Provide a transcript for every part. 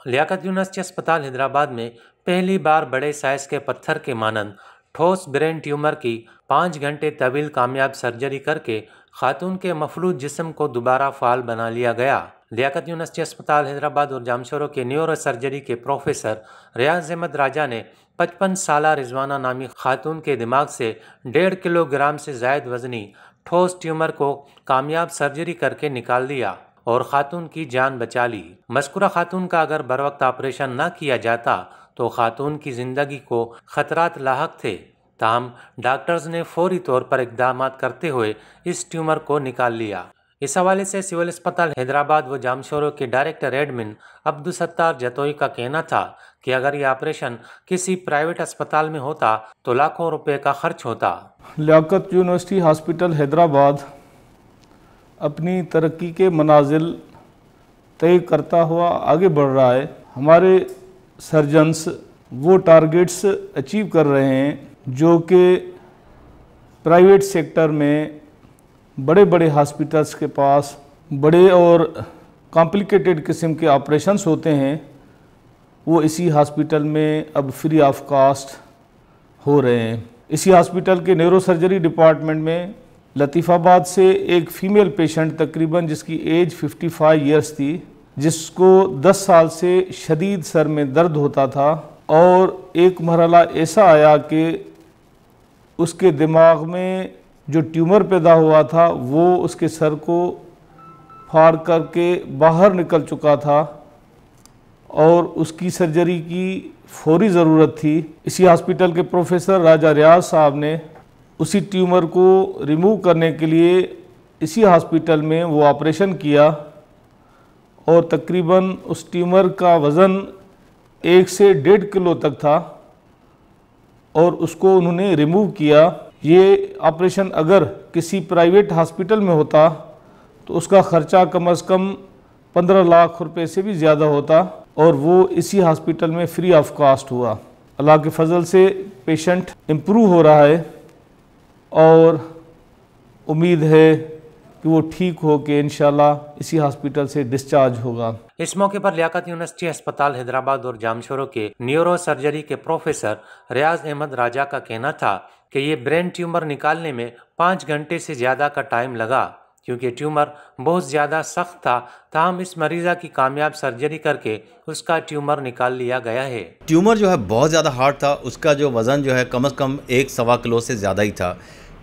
Liaquat university अस्पताल हैदराबाद में पहली बार बड़े साइज के पत्थर के मानंद ठोस ब्रेन ट्यूमर की 5 घंटे तवील कामयाब सर्जरी करके खातून के मफलूज जिस्म को दोबारा फाल बना लिया गया। लियाकत यूनिवर्सिटी अस्पताल हैदराबाद और जामशोरों के न्यूरो सर्जरी के प्रोफेसर रियाज अहमद राजा ने 55 साला रिजवाना नामी खातून के दिमाग से 1.5 किलोग्राम से जायद वजनी ठोस ट्यूमर को कामयाब सर्जरी करके निकाल दिया और खातून की जान बचा ली। मज़कूरा खातून का अगर बर वक्त ऑपरेशन न किया जाता तो खातून की ज़िंदगी को खतरात लाहक थे। ताहम डॉक्टर्स ने फौरी तौर पर इक़दाम करते हुए इस ट्यूमर को निकाल लिया। इस हवाले से सिविल अस्पताल हैदराबाद व जामशोरों के डायरेक्टर एडमिन अब्दुल सत्तार जतोई का कहना था कि अगर यह ऑपरेशन किसी प्राइवेट अस्पताल में होता तो लाखों रुपए का खर्च होता। लियाकत यूनिवर्सिटी हॉस्पिटल हैदराबाद अपनी तरक्की के मनाजिल तय करता हुआ आगे बढ़ रहा है। हमारे सर्जन्स वो टारगेट्स अचीव कर रहे हैं जो कि प्राइवेट सेक्टर में बड़े बड़े हॉस्पिटल्स के पास बड़े और कॉम्प्लिकेटेड किस्म के ऑपरेशंस होते हैं, वो इसी हॉस्पिटल में अब फ्री ऑफ कास्ट हो रहे हैं। इसी हॉस्पिटल के न्यूरो सर्जरी डिपार्टमेंट में लतीफ़ाबाद से एक फ़ीमेल पेशेंट तकरीबन जिसकी एज 55 इयर्स थी, जिसको 10 साल से शदीद सर में दर्द होता था और एक मरहला ऐसा आया कि उसके दिमाग में जो ट्यूमर पैदा हुआ था वो उसके सर को फाड़ करके बाहर निकल चुका था और उसकी सर्जरी की फौरी ज़रूरत थी। इसी हॉस्पिटल के प्रोफेसर राजा रियाज साहब ने उसी ट्यूमर को रिमूव करने के लिए इसी हॉस्पिटल में वो ऑपरेशन किया और तकरीबन उस ट्यूमर का वज़न 1 से 1.5 किलो तक था और उसको उन्होंने रिमूव किया। ये ऑपरेशन अगर किसी प्राइवेट हॉस्पिटल में होता तो उसका ख़र्चा कम से कम 15 लाख रुपए से भी ज़्यादा होता और वो इसी हॉस्पिटल में फ्री ऑफ कास्ट हुआ। अल्लाह के फजल से पेशेंट इम्प्रूव हो रहा है और उम्मीद है कि वो ठीक हो के इंशाल्लाह इसी हॉस्पिटल से डिस्चार्ज होगा। इस मौके पर लियाकत यूनिवर्सिटी अस्पताल हैदराबाद और जामशोरों के न्यूरो सर्जरी के प्रोफेसर रियाज अहमद राजा का कहना था कि ये ब्रेन ट्यूमर निकालने में 5 घंटे से ज़्यादा का टाइम लगा क्योंकि ट्यूमर बहुत ज़्यादा सख्त था। ताहम इस मरीज़ा की कामयाब सर्जरी करके उसका ट्यूमर निकाल लिया गया है। ट्यूमर जो है बहुत ज़्यादा हार्ड था, उसका जो वज़न जो है कम से कम 1-1.25 किलो से ज़्यादा ही था।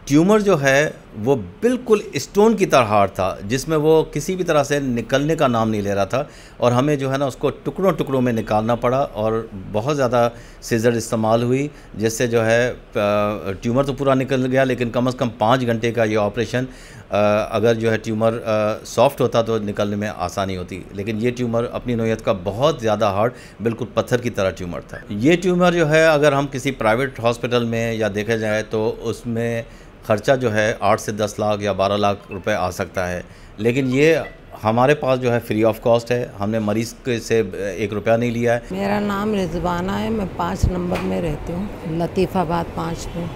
ट्यूमर जो है वो बिल्कुल स्टोन की तरह हार्ड था जिसमें वो किसी भी तरह से निकलने का नाम नहीं ले रहा था और हमें जो है ना उसको टुकड़ों टुकड़ों में निकालना पड़ा और बहुत ज़्यादा सीजर इस्तेमाल हुई जिससे जो है ट्यूमर तो पूरा निकल गया, लेकिन कम से कम 5 घंटे का ये ऑपरेशन अगर जो है ट्यूमर सॉफ्ट होता तो निकलने में आसानी होती, लेकिन ये ट्यूमर अपनी नौयत का बहुत ज़्यादा हार्ड बिल्कुल पत्थर की तरह ट्यूमर था। ये ट्यूमर जो है अगर हम किसी प्राइवेट हॉस्पिटल में या देखा जाए तो उसमें ख़र्चा जो है 8 से 10 लाख या 12 लाख रुपए आ सकता है, लेकिन ये हमारे पास जो है फ्री ऑफ कॉस्ट है। हमने मरीज़ से 1 रुपया नहीं लिया है। मेरा नाम रिजवाना है, मैं 5 नंबर में रहती हूँ, लतीफ़ाबाद 5 में।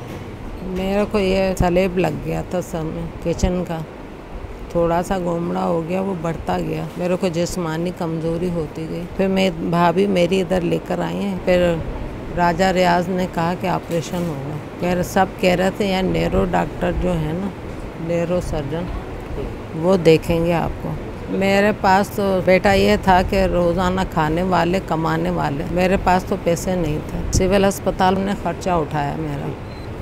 मेरे को ये सलेब लग गया था सर में, किचन का थोड़ा सा गोमड़ा हो गया, वो बढ़ता गया, मेरे को जिस्मानी कमज़ोरी होती गई। फिर मैं भाभी मेरी इधर लेकर आई हैं, फिर राजा रियाज ने कहा कि ऑपरेशन होगा। सब कह रहे थे यार नेरो डॉक्टर जो है ना, नेरो सर्जन, वो देखेंगे आपको। मेरे पास तो बेटा ये था कि रोज़ाना खाने वाले कमाने वाले, मेरे पास तो पैसे नहीं थे। सिविल अस्पताल ने ख़र्चा उठाया मेरा।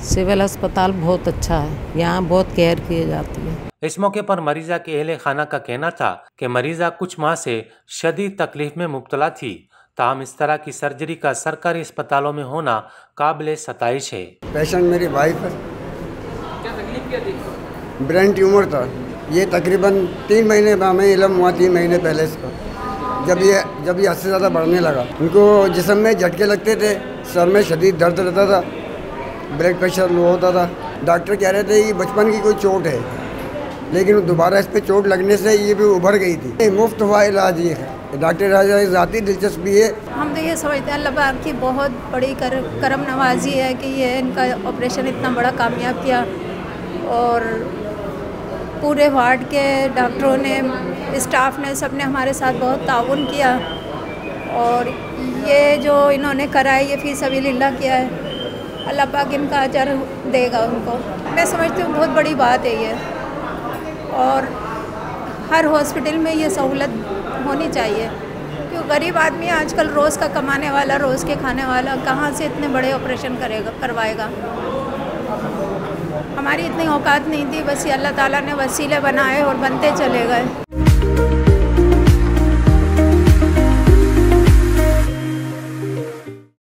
सिविल अस्पताल बहुत अच्छा है, यहाँ बहुत केयर की जाती है। इस मौके पर मरीज़ा के अहले खाना का कहना था कि मरीज़ा कुछ माह से शदीद तकलीफ में मुब्तला थी। ताहम इस तरह की सर्जरी का सरकारी अस्पतालों में होना काबिल सताइश है। पेशेंट मेरी वाइफ है। क्या तकलीफ क्या थी? ब्रेन ट्यूमर था। ये तकरीबन 3 महीने हमें इल्म हुआ, 3 महीने पहले इसका जब ये हद से ज़्यादा बढ़ने लगा। उनको जिस्म में झटके लगते थे, सर में शदीद दर्द रहता था, ब्लड प्रेशर लो होता था। डॉक्टर कह रहे थे ये बचपन की कोई चोट है, लेकिन दोबारा इस पर चोट लगने से ये भी उभर गई थी। मुफ्त हुआ इलाज ये है। डॉक्टर राजा की ज़ाती दिलचस्पी है। हम तो ये समझते हैं अल्लाह पाक की बहुत बड़ी करम नवाजी है कि ये इनका ऑपरेशन इतना बड़ा कामयाब किया और पूरे वार्ड के डॉक्टरों ने, स्टाफ ने, सब ने हमारे साथ बहुत ताउन किया और ये जो इन्होंने करा है ये फ़ी सबीलिल्लाह किया है, अल्लाह पाक इनका अजर देगा उनको। मैं समझती हूँ बहुत बड़ी बात है ये, और हर हॉस्पिटल में ये सहूलत होनी चाहिए, क्योंकि गरीब आदमी आजकल रोज़ का कमाने वाला, रोज़ के खाने वाला, कहाँ से इतने बड़े ऑपरेशन करवाएगा। हमारी इतनी औकात नहीं थी, बस ये अल्लाह ताला ने वसीले बनाए और बनते चले गए।